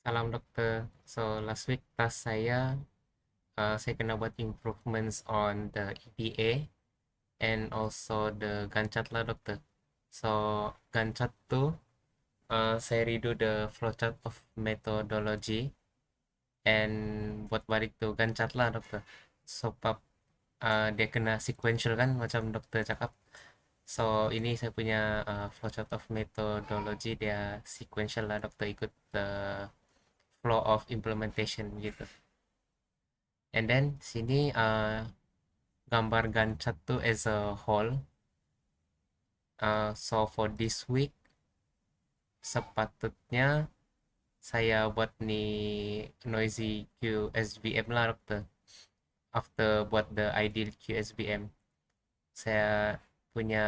Salam dokter. So last week task saya kena buat improvements on the EPA and also the Gantt chart lah dokter. So Gantt chart tuh saya redo the flowchart of methodology and buat balik tuh Gantt chart lah dokter. Sebab dia kena sequential kan macam dokter cakap. So ini saya punya flowchart of methodology dia sequential lah dokter ikut the flow of implementation gitu. And then sini gambar Gantt chart tuh as a whole. So for this week sepatutnya saya buat nih noisy QSVM lah dokter. After buat the ideal QSVM, saya punya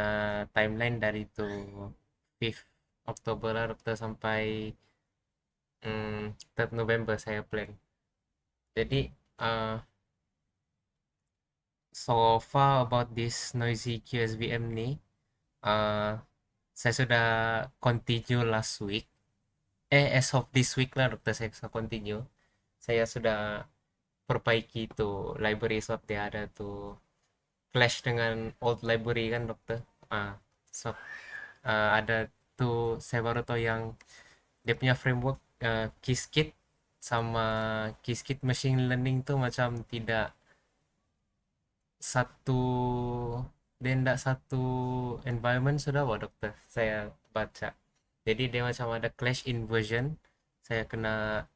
timeline dari tuh 5th Oktober lah dokter sampai 3rd November saya plan. Jadi uh, so far about this noisy QSVM nih, uh, saya sudah continue last week. As of this week lah dokter saya sudah continue. Saya sudah perbaiki tuh library sebab dia ada tuh clash dengan old library kan dokter. So ada tuh saya baru tahu yang dia punya framework Qiskit sama Qiskit machine learning tuh macam tidak satu tidak satu environment sudah Pak dokter saya baca. Jadi dia macam ada clash inversion. Saya kena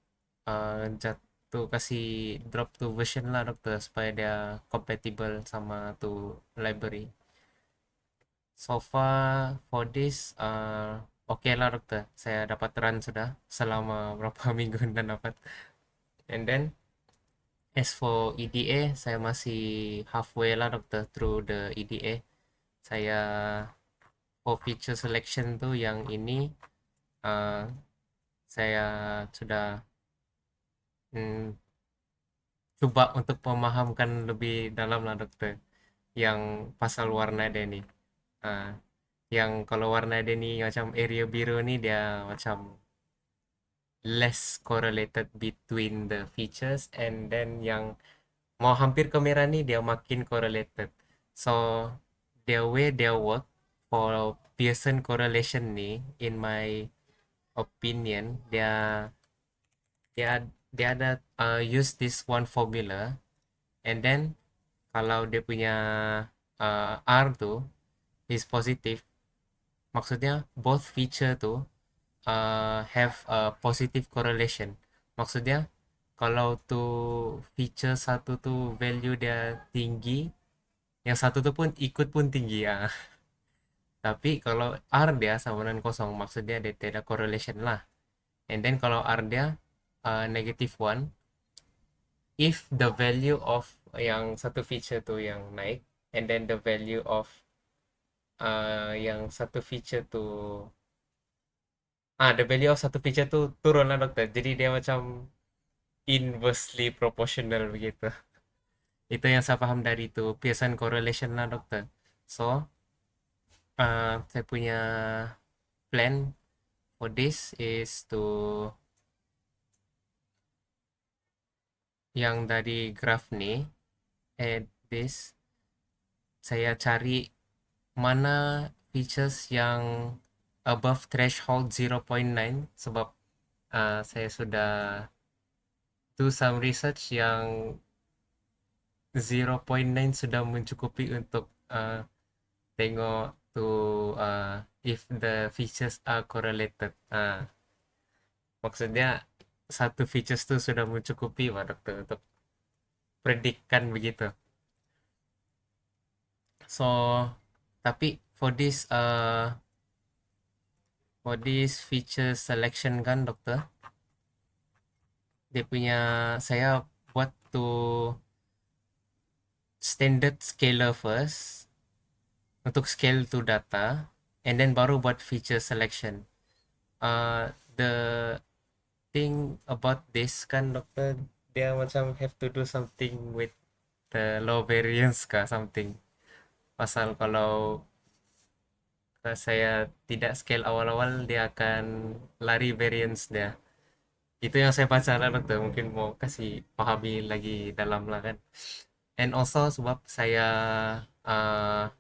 jatuh kasih drop to version lah dokter supaya dia compatible sama tuh library. So far for this oke lah dokter. Saya dapat run sudah selama berapa minggu dan dapat. And then as for EDA saya masih halfway lah dokter through the EDA. Saya for feature selection tuh yang ini uh, saya sudah mm, coba untuk memahamkan lebih dalam lah dokter yang pasal warna dia nih. Ah, yang kalau warna dia nih macam area biru nih dia macam less correlated between the features, and then yang mau hampir ke merah nih dia makin correlated. So the way they work for Pearson correlation nih in my opinion dia dia ada use this one formula, and then kalau dia punya R tuh is positive, maksudnya both feature tuh have a positive correlation. Maksudnya kalau tuh feature satu tuh value dia tinggi, yang satu tuh pun ikut pun tinggi ya. Tapi kalau R dia sama dengan kosong, maksudnya dia tidak correlation lah. And then kalau R dia negative one, if the value of yang satu feature tuh yang naik, and then the value of yang satu feature tuh the value of satu feature tuh turun lah dokter. Jadi dia macam inversely proportional begitu. Itu yang saya paham dari itu Pearson correlation lah dokter. So saya punya plan for this is to yang dari graph nih, this saya cari mana features yang above threshold 0.9, sebab saya sudah do some research yang 0.9 sudah mencukupi untuk tengok tuh if the features are correlated. Maksudnya satu features tuh sudah mencukupi Pak Dokter untuk predikkan begitu. So tapi for this feature selection kan dokter, dia punya saya buat tuh standard scaler first untuk scale to data, and then baru buat feature selection. The thing about this kan dokter, dia macam have to do something with the low variance kah something. Pasal kalau saya tidak scale awal-awal dia akan lari variance dia. Itu yang saya baca lah dokter, mungkin mau kasih pahami lagi dalam lah kan. And also sebab saya uh,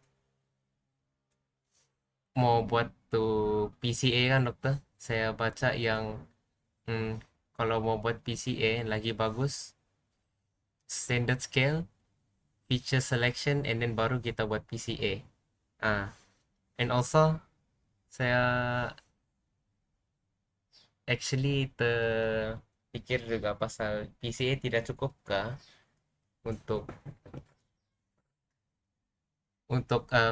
mau buat tuh PCA kan dokter, saya baca yang hmm, kalau mau buat PCA lagi bagus standard scale, feature selection, and then baru kita buat PCA. Ah, and also saya actually terpikir juga pasal PCA tidak cukup kah untuk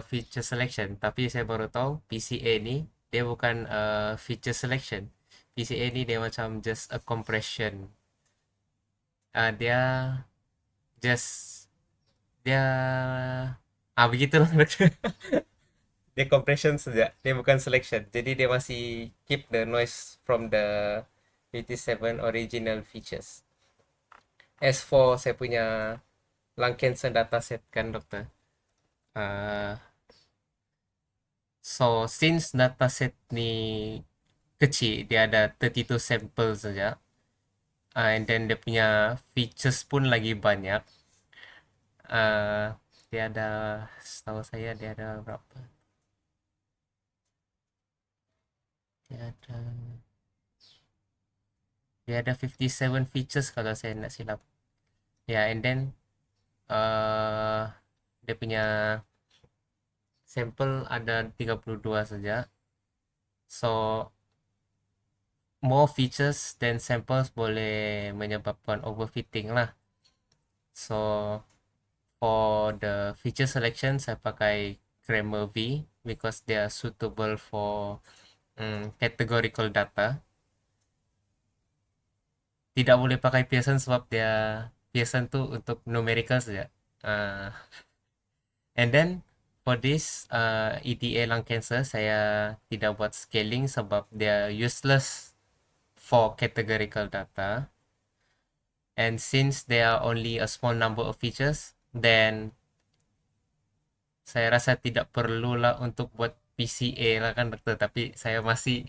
feature selection, tapi saya baru tahu PCA ni dia bukan feature selection. PCA ni dia macam just a compression. Dia just dia begitulah. Dia compression saja, dia bukan selection, jadi dia masih keep the noise from the 57 original features. As for saya punya lung cancer dataset kan dokter, uh, so since dataset ni kecil, dia ada 32 sampel saja, and then dia punya features pun lagi banyak. uh, Dia ada, setahu saya dia ada berapa, dia ada dia ada 57 features kalau saya nak silap ya. And then dia punya sampel ada 32 saja, so more features dan samples boleh menyebabkan overfitting lah. So for the feature selection saya pakai Grammar V because they are suitable for categorical data. Tidak boleh pakai Pearson sebab dia Pearson tu untuk numerical saja. uh, and then for this EDA lung cancer saya tidak buat scaling sebab dia useless for categorical data. And since there are only a small number of features, then saya rasa tidak perlulah untuk buat PCA lah kan dokter. Tapi saya masih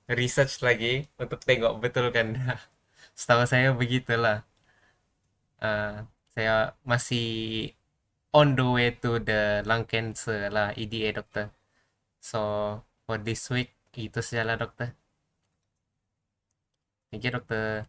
research lagi untuk tengok betul kan. Setahu saya begitulah. Uh, saya masih on the way to the lung cancer lah EDA dokter. So for this week itu sajalah dokter. Thank you dokter.